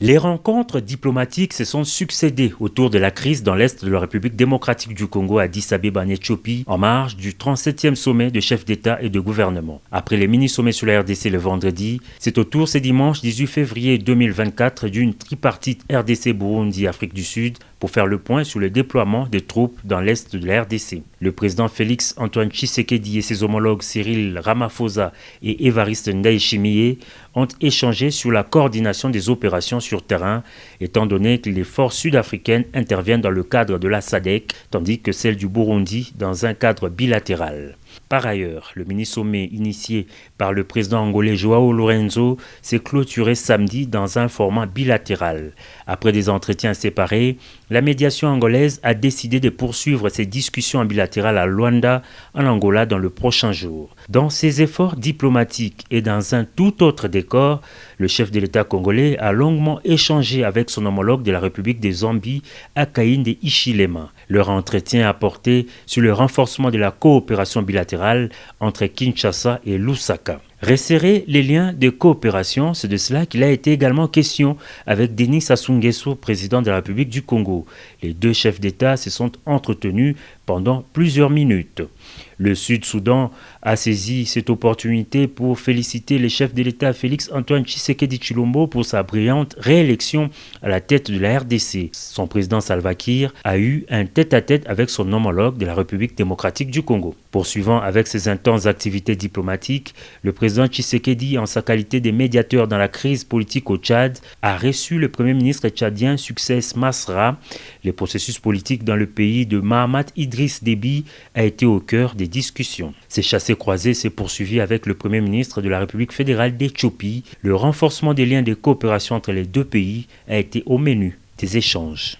Les rencontres diplomatiques se sont succédées autour de la crise dans l'Est de la République démocratique du Congo à Addis Abeba en Éthiopie, en marge du 37e sommet de chefs d'État et de gouvernement. Après les mini-sommets sur la RDC le vendredi, c'est au tour ce dimanche 18 février 2024 d'une tripartite RDC-Burundi-Afrique du Sud pour faire le point sur le déploiement des troupes dans l'Est de la RDC. Le président Félix Antoine Tshisekedi et ses homologues Cyril Ramaphosa et Évariste Ndayishimiye ont échangé sur la coordination des opérations sur terrain, étant donné que les forces sud-africaines interviennent dans le cadre de la SADC, tandis que celles du Burundi dans un cadre bilatéral. Par ailleurs, le mini-sommet initié par le président angolais João Lourenço s'est clôturé samedi dans un format bilatéral. Après des entretiens séparés, la médiation angolaise a décidé de poursuivre ses discussions bilatérales à Luanda, en Angola, dans le prochain jour. Dans ses efforts diplomatiques et dans un tout autre décor, le chef de l'État congolais a longuement échangé avec son homologue de la République de Zambie, Hakainde Hichilema. Leur entretien a porté sur le renforcement de la coopération bilatérale entre Kinshasa et Lusaka. Resserrer les liens de coopération, c'est de cela qu'il a été également question avec Denis Sassou Nguesso, président de la République du Congo. Les deux chefs d'État se sont entretenus pendant plusieurs minutes. Le Sud-Soudan a saisi cette opportunité pour féliciter le chef de l'État Félix Antoine Tshisekedi Tshilombo pour sa brillante réélection à la tête de la RDC. Son président Salva Kiir a eu un tête-à-tête avec son homologue de la République démocratique du Congo. Poursuivant avec ses intenses activités diplomatiques, le président Tshisekedi, en sa qualité de médiateur dans la crise politique au Tchad, a reçu le premier ministre tchadien Succès Masra. Le processus politique dans le pays de Mahamat Idriss Déby a été au cœur des discussions. Ces chassés-croisés s'est poursuivi avec le Premier ministre de la République fédérale d'Éthiopie. Le renforcement des liens de coopération entre les deux pays a été au menu des échanges.